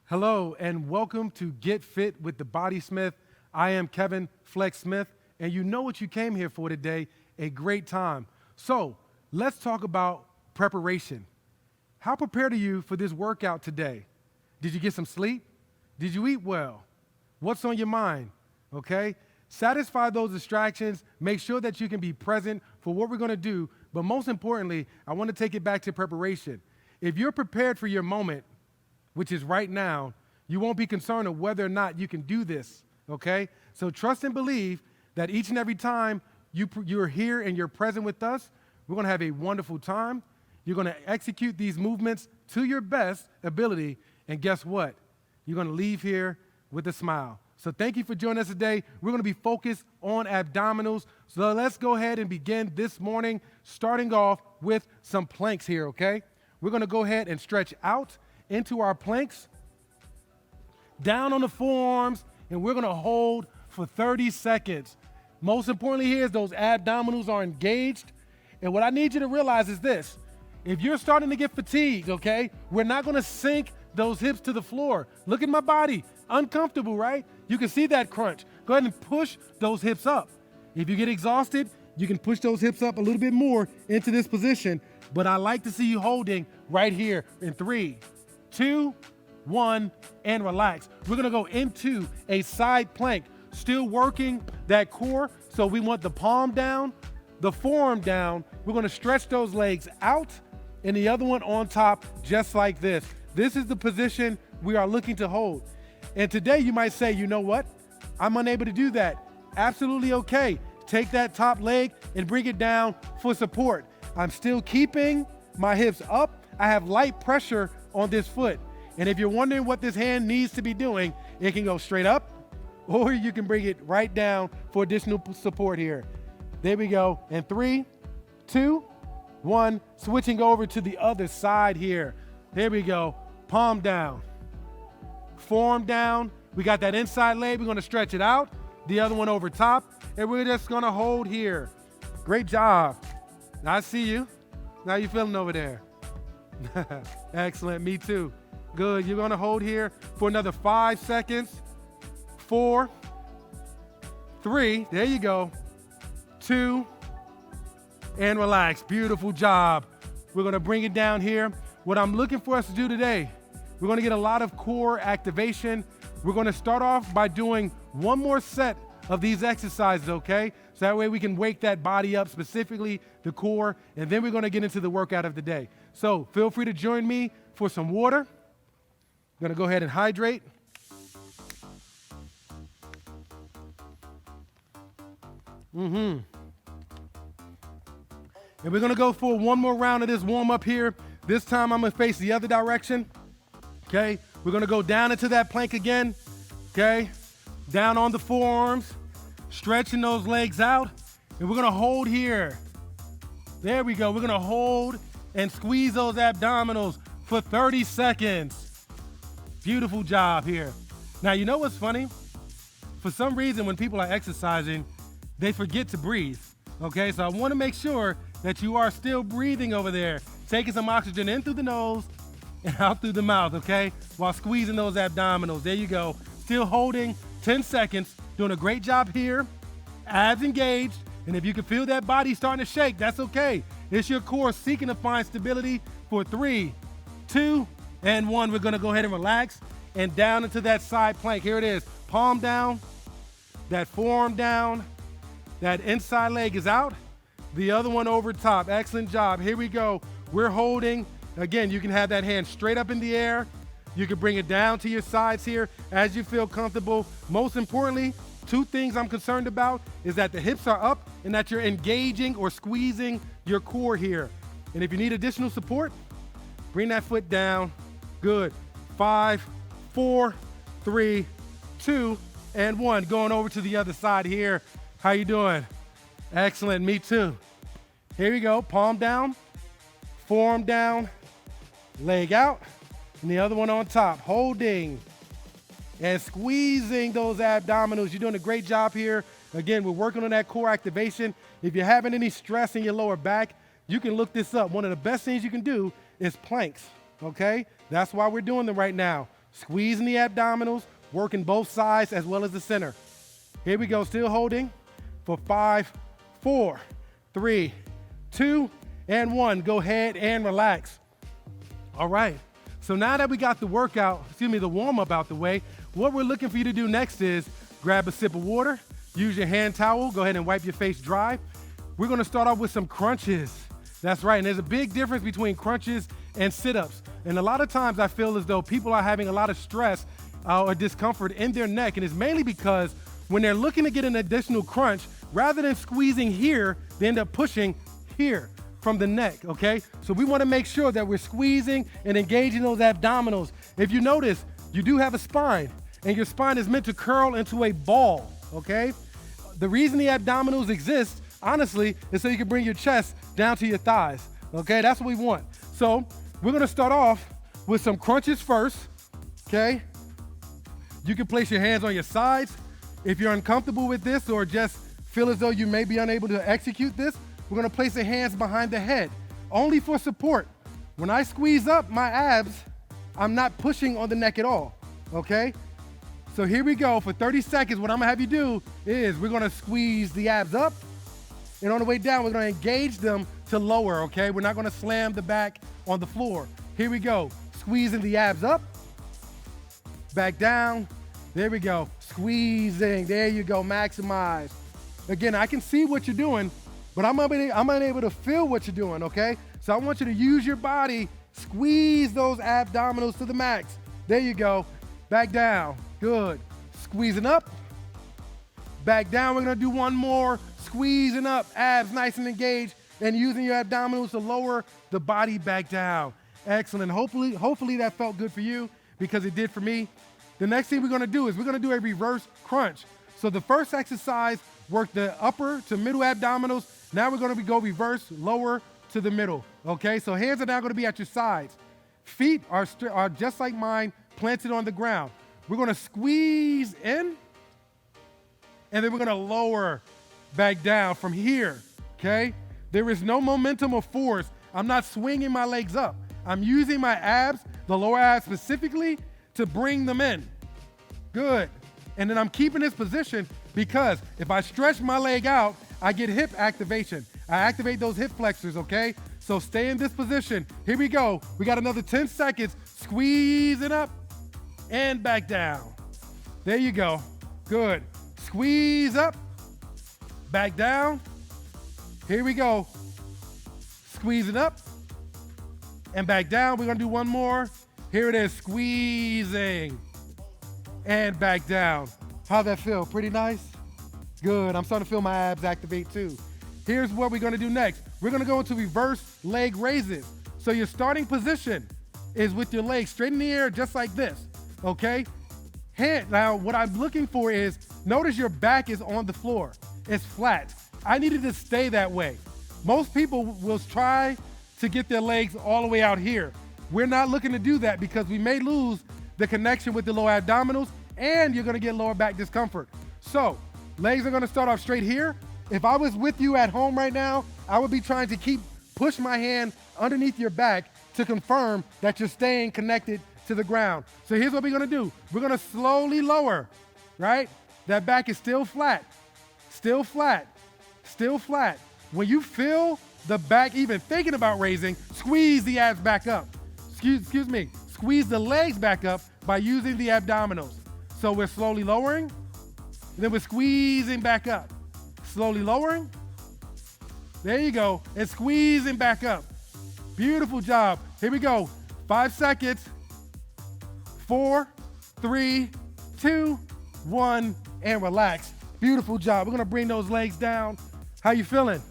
Hello and welcome to Get Fit with the BodySmith. I am Kevin Flex Smith, and you know what you came here for today, a great time. So let's talk about preparation. How prepared are you for this workout today? Did you get some sleep? Did you eat well? What's on your mind? Okay? Satisfy those distractions. Make sure that you can be present for what we're going to do. But most importantly, I want to take it back to preparation. If you're prepared for your moment, which is right now, you won't be concerned of whether or not you can do this, okay? So trust and believe that each and every time you're here and you're present with us, we're going to have a wonderful time. You're going to execute these movements to your best ability, and guess what? You're going to leave here with a smile. So thank you for joining us today. We're going to be focused on abdominals. So let's go ahead and begin this morning, starting off with some planks here, okay? We're going to go ahead and stretch out into our planks, down on the forearms, and we're going to hold for 30 seconds. Most importantly here is those abdominals are engaged. And what I need you to realize is this. If you're starting to get fatigued, okay, we're not going to sink those hips to the floor. Look at my body. Uncomfortable, right? You can see that crunch. Go ahead and push those hips up. If you get exhausted, you can push those hips up a little bit more into this position. But I like to see you holding right here in 3, 2, 1, and relax. We're going to go into a side plank, still working that core. So we want the palm down, the forearm down. We're going to stretch those legs out and the other one on top, just like this. This is the position we are looking to hold. And today you might say, you know what? I'm unable to do that. Absolutely okay. Take that top leg and bring it down for support. I'm still keeping my hips up. I have light pressure on this foot. And if you're wondering what this hand needs to be doing, it can go straight up, or you can bring it right down for additional support here. There we go. And 3, 2, 1, switching over to the other side here. There we go. Palm down, forearm down. We got that inside leg. We're going to stretch it out. The other one over top. And we're just going to hold here. Great job. I see you. How you feeling over there? Excellent. Me too. Good. You're going to hold here for another 5 seconds. 4, 3. There you go. 2. And relax. Beautiful job. We're going to bring it down here. What I'm looking for us to do today, we're going to get a lot of core activation. We're going to start off by doing one more set of these exercises, okay? So that way we can wake that body up, specifically the core, and then we're going to get into the workout of the day. So feel free to join me for some water. I'm going to go ahead and hydrate. And we're going to go for one more round of this warm-up here. This time I'm going to face the other direction, okay? We're going to go down into that plank again, okay? Down on the forearms, stretching those legs out, and we're going to hold here. There we go. We're going to hold and squeeze those abdominals for 30 seconds. Beautiful job here. Now, you know what's funny? For some reason, when people are exercising, they forget to breathe, okay? So I want to make sure that you are still breathing over there, taking some oxygen in through the nose and out through the mouth, okay? While squeezing those abdominals. There you go. Still holding 10 seconds. Doing a great job here. Abs engaged. And if you can feel that body starting to shake, that's okay. It's your core seeking to find stability for 3, 2, and 1. We're going to go ahead and relax and down into that side plank. Here it is. Palm down. That forearm down. That inside leg is out. The other one over top. Excellent job. Here we go. We're holding. Again, you can have that hand straight up in the air. You can bring it down to your sides here as you feel comfortable. Most importantly, 2 things I'm concerned about is that the hips are up and that you're engaging or squeezing your core here. And if you need additional support, bring that foot down. Good. 5, 4, 3, 2, and 1. Going over to the other side here. How you doing? Excellent. Me too. Here we go. Palm down, forearm down, leg out, and the other one on top. Holding and squeezing those abdominals. You're doing a great job here. Again, we're working on that core activation. If you're having any stress in your lower back, you can look this up. One of the best things you can do is planks, okay? That's why we're doing them right now. Squeezing the abdominals, working both sides as well as the center. Here we go, still holding for 5, 4, 3, 2, and 1. Go ahead and relax. All right, so now that we got the the warm-up out the way, what we're looking for you to do next is grab a sip of water, use your hand towel, go ahead and wipe your face dry. We're gonna start off with some crunches. That's right, and there's a big difference between crunches and sit-ups. And a lot of times I feel as though people are having a lot of stress or discomfort in their neck, and it's mainly because when they're looking to get an additional crunch, rather than squeezing here, they end up pushing here from the neck, okay? So we wanna make sure that we're squeezing and engaging those abdominals. If you notice, you do have a spine, and your spine is meant to curl into a ball, okay? The reason the abdominals exist, honestly, is so you can bring your chest down to your thighs, okay? That's what we want. So we're gonna start off with some crunches first, okay? You can place your hands on your sides. If you're uncomfortable with this or just feel as though you may be unable to execute this, we're gonna place the hands behind the head, only for support. When I squeeze up my abs, I'm not pushing on the neck at all, okay? So here we go, for 30 seconds, what I'm gonna have you do is we're gonna squeeze the abs up, and on the way down, we're gonna engage them to lower, okay? We're not gonna slam the back on the floor. Here we go, squeezing the abs up, back down, there we go, squeezing, there you go, maximize. Again, I can see what you're doing, but I'm unable to feel what you're doing, okay? So I want you to use your body, squeeze those abdominals to the max. There you go, back down, good. Squeezing up, back down, we're gonna do one more, squeezing up, abs nice and engaged, and using your abdominals to lower the body back down. Excellent, hopefully that felt good for you because it did for me. The next thing we're gonna do is we're gonna do a reverse crunch. So the first exercise worked the upper to middle abdominals. Now we're gonna go reverse, lower to the middle, okay? So hands are now gonna be at your sides. Feet are just like mine, planted on the ground. We're gonna squeeze in, and then we're gonna lower back down from here, okay? There is no momentum or force. I'm not swinging my legs up. I'm using my abs, the lower abs specifically, to bring them in. Good. And then I'm keeping this position because if I stretch my leg out, I get hip activation. I activate those hip flexors, okay? So stay in this position. Here we go. We got another 10 seconds. Squeeze it up and back down. There you go. Good. Squeeze up, back down. Here we go. Squeeze it up and back down. We're gonna do one more. Here it is, squeezing and back down. How'd that feel? Pretty nice? Good, I'm starting to feel my abs activate too. Here's what we're gonna do next. We're gonna go into reverse leg raises. So your starting position is with your legs straight in the air, just like this, okay? Now, what I'm looking for is, notice your back is on the floor. It's flat. I need it to stay that way. Most people will try to get their legs all the way out here. We're not looking to do that because we may lose the connection with the lower abdominals and you're gonna get lower back discomfort. So, legs are gonna start off straight here. If I was with you at home right now, I would be trying to push my hand underneath your back to confirm that you're staying connected to the ground. So here's what we're gonna do. We're gonna slowly lower, right? That back is still flat, still flat, still flat. When you feel the back even thinking about raising, squeeze the abs back up. Excuse me, squeeze the legs back up by using the abdominals. So we're slowly lowering, and then we're squeezing back up. Slowly lowering, there you go, and squeezing back up. Beautiful job. Here we go, 5 seconds. 4, 3, 2, 1, and relax. Beautiful job. We're gonna bring those legs down. How you feeling?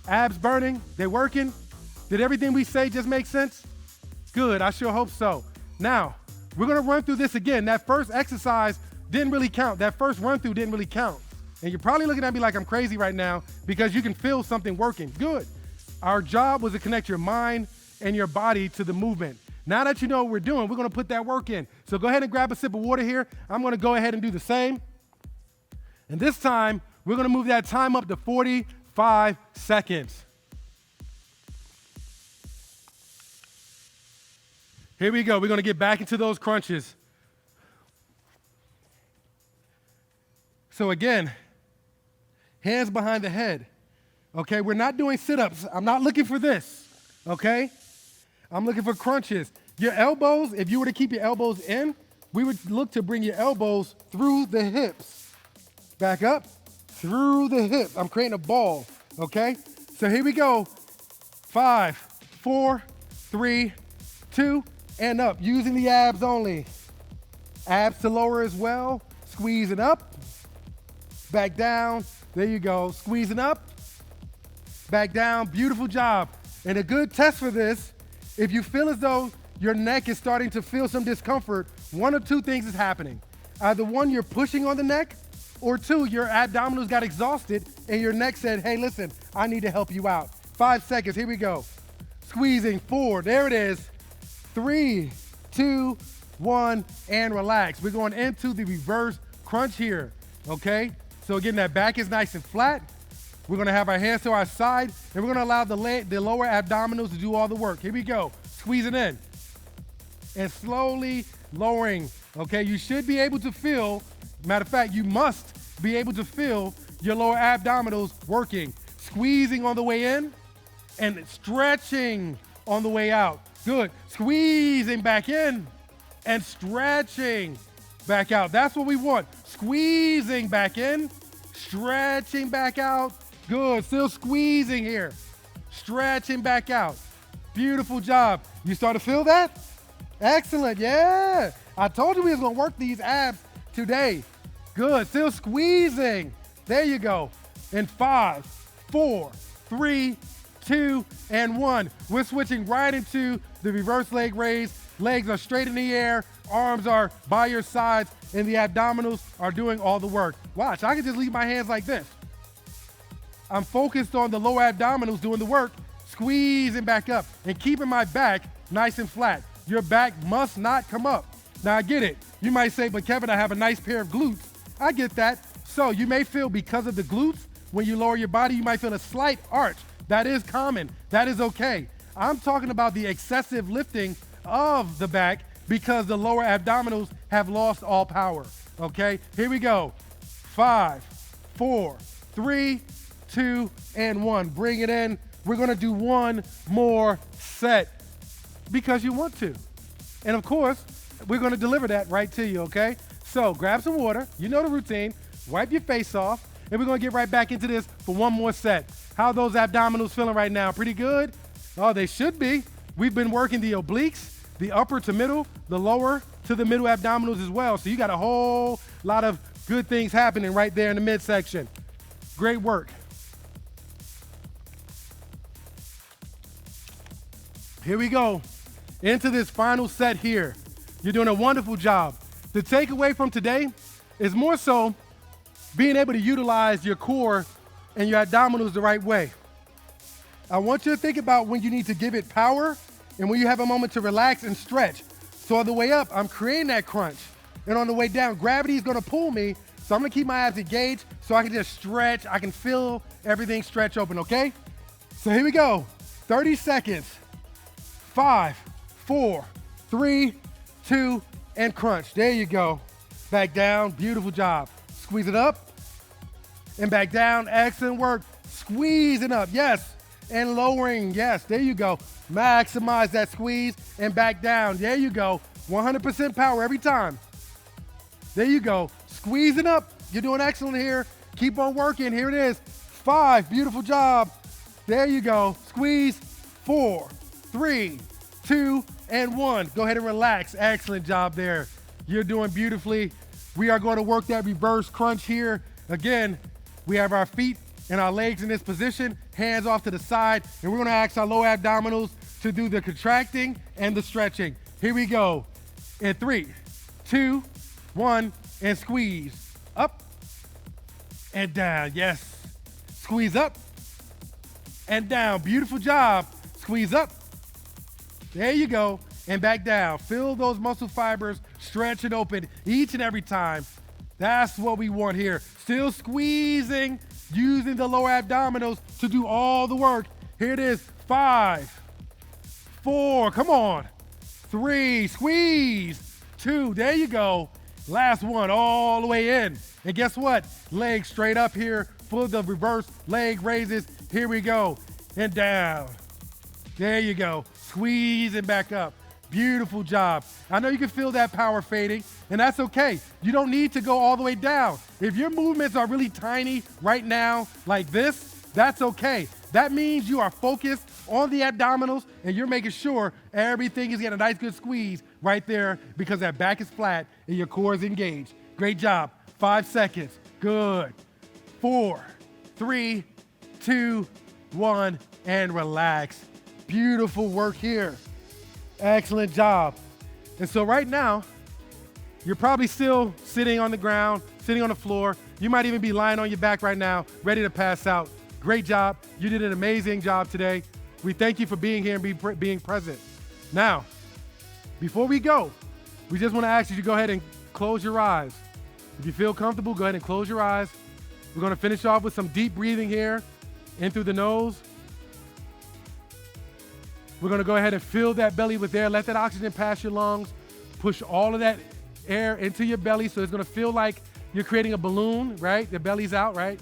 Abs burning? They working? Did everything we say just make sense? Good, I sure hope so. Now, we're gonna run through this again. That first exercise didn't really count. That first run through didn't really count. And you're probably looking at me like I'm crazy right now because you can feel something working. Good. Our job was to connect your mind and your body to the movement. Now that you know what we're doing, we're gonna put that work in. So go ahead and grab a sip of water here. I'm gonna go ahead and do the same. And this time, we're gonna move that time up to 45 seconds. Here we go. We're gonna get back into those crunches. So again, hands behind the head. Okay, we're not doing sit-ups. I'm not looking for this, okay? I'm looking for crunches. Your elbows, if you were to keep your elbows in, we would look to bring your elbows through the hips. Back up, through the hips. I'm creating a ball, okay? So here we go. 5, 4, 3, 2, and up. Using the abs only. Abs to lower as well. Squeezing up, back down. There you go. Squeezing up, back down. Beautiful job. And a good test for this, if you feel as though your neck is starting to feel some discomfort, one of two things is happening. Either one, you're pushing on the neck, or two, your abdominals got exhausted and your neck said, hey, listen, I need to help you out. 5 seconds, here we go. Squeezing, 4, there it is. 3, 2, 1, and relax. We're going into the reverse crunch here, okay? So again, that back is nice and flat. We're gonna have our hands to our side, and we're gonna allow the lower abdominals to do all the work. Here we go, squeezing in. And slowly lowering, okay? You should be able to feel, matter of fact, you must be able to feel your lower abdominals working. Squeezing on the way in and stretching on the way out. Good, squeezing back in and stretching back out. That's what we want. Squeezing back in, stretching back out. Good, still squeezing here. Stretching back out. Beautiful job. You start to feel that? Excellent, yeah. I told you we was gonna work these abs today. Good, still squeezing. There you go. In 5, 4, 3, 2, and 1. We're switching right into the reverse leg raise. Legs are straight in the air, arms are by your sides, and the abdominals are doing all the work. Watch, I can just leave my hands like this. I'm focused on the lower abdominals doing the work, squeezing back up, and keeping my back nice and flat. Your back must not come up. Now I get it. You might say, but Kevin, I have a nice pair of glutes. I get that. So you may feel because of the glutes, when you lower your body, you might feel a slight arch. That is common. That is okay. I'm talking about the excessive lifting of the back because the lower abdominals have lost all power. Okay, here we go. 5, 4, 3, 2, and 1. Bring it in. We're gonna do one more set because you want to. And of course, we're gonna deliver that right to you, okay? So grab some water, you know the routine, wipe your face off, and we're gonna get right back into this for one more set. How are those abdominals feeling right now? Pretty good? Oh, they should be. We've been working the obliques, the upper to middle, the lower to the middle abdominals as well. So you got a whole lot of good things happening right there in the midsection. Great work. Here we go, into this final set here. You're doing a wonderful job. The takeaway from today is more so being able to utilize your core and your abdominals the right way. I want you to think about when you need to give it power and when you have a moment to relax and stretch. So on the way up, I'm creating that crunch. And on the way down, gravity is gonna pull me, so I'm gonna keep my abs engaged so I can just stretch. I can feel everything stretch open, okay? So here we go, 30 seconds. 5, 4, 3, 2, and crunch. There you go. Back down, beautiful job. Squeeze it up and back down, excellent work. Squeezing up, yes, and lowering, yes, there you go. Maximize that squeeze and back down, there you go. 100% power every time. There you go, squeezing up. You're doing excellent here. Keep on working, here it is. 5, beautiful job. There you go, squeeze. 4, 3, 2, and 1. Go ahead and relax. Excellent job there. You're doing beautifully. We are going to work that reverse crunch here. Again, we have our feet and our legs in this position, hands off to the side, and we're going to ask our lower abdominals to do the contracting and the stretching. Here we go. In 3, 2, 1, and squeeze. Up and down. Yes. Squeeze up and down. Beautiful job. Squeeze up. There you go, and back down. Feel those muscle fibers stretch and open each and every time. That's what we want here. Still squeezing, using the lower abdominals to do all the work. Here it is, 5, 4, come on. 3, squeeze. 2, there you go. Last one, all the way in. And guess what? Leg straight up here, full of the reverse leg raises. Here we go, and down. There you go, squeeze and back up. Beautiful job. I know you can feel that power fading, and that's okay. You don't need to go all the way down. If your movements are really tiny right now, like this, that's okay. That means you are focused on the abdominals and you're making sure everything is getting a nice good squeeze right there because that back is flat and your core is engaged. Great job. 5 seconds. Good. 4, 3, 2, 1, and relax. Beautiful work here. Excellent job. And so right now, you're probably still sitting on the ground, sitting on the floor. You might even be lying on your back right now, ready to pass out. Great job. You did an amazing job today. We thank you for being here and being present. Now, before we go, we just want to ask you to go ahead and close your eyes. If you feel comfortable, go ahead and close your eyes. We're going to finish off with some deep breathing here, in through the nose. We're going to go ahead and fill that belly with air. Let that oxygen pass your lungs. Push all of that air into your belly so it's going to feel like you're creating a balloon, right? The belly's out, right?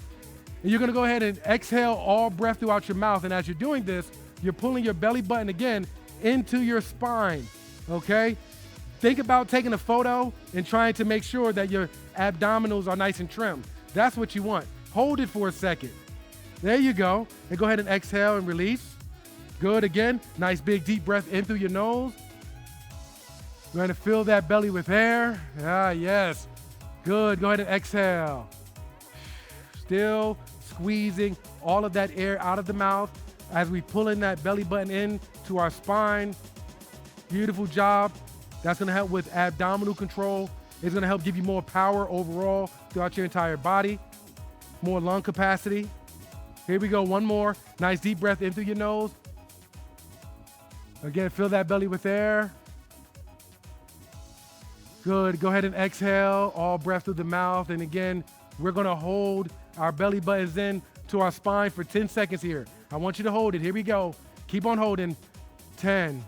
And you're going to go ahead and exhale all breath throughout your mouth. And as you're doing this, you're pulling your belly button again into your spine, okay? Think about taking a photo and trying to make sure that your abdominals are nice and trimmed. That's what you want. Hold it for a second. There you go. And go ahead and exhale and release. Good. Again, nice big deep breath in through your nose. We're going to fill that belly with air. Ah, yes. Good. Go ahead and exhale. Still squeezing all of that air out of the mouth as we pull in that belly button in to our spine. Beautiful job. That's going to help with abdominal control. It's going to help give you more power overall throughout your entire body. More lung capacity. Here we go. One more. Nice deep breath in through your nose. Again, fill that belly with air. Good. Go ahead and exhale all breath through the mouth. And again, we're going to hold our belly buttons in to our spine for 10 seconds here. I want you to hold it. Here we go. Keep on holding. 10,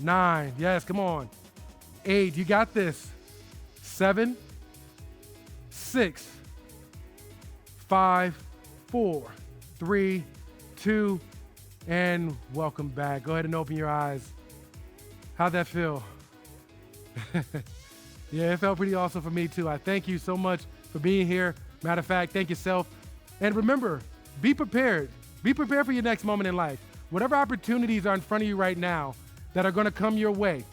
9, yes, come on. 8, you got this. 7, 6, 5, 4, 3, 2, and welcome back. Go ahead and open your eyes. How'd that feel? Yeah, it felt pretty awesome for me too. I thank you so much for being here. Matter of fact, thank yourself. And remember, be prepared. Be prepared for your next moment in life. Whatever opportunities are in front of you right now that are going to come your way,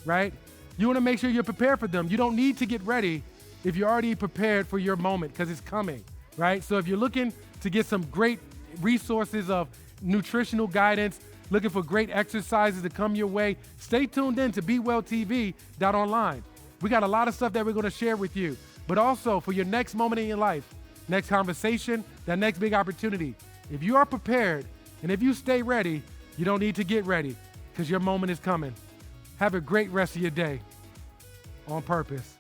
right? You want to make sure you're prepared for them. You don't need to get ready if you're already prepared for your moment because it's coming, right? So if you're looking to get some great resources of nutritional guidance, looking for great exercises to come your way, stay tuned in to BeWellTV.online. We got a lot of stuff that we're going to share with you, but also for your next moment in your life, next conversation, that next big opportunity. If you are prepared and if you stay ready, you don't need to get ready because your moment is coming. Have a great rest of your day on purpose.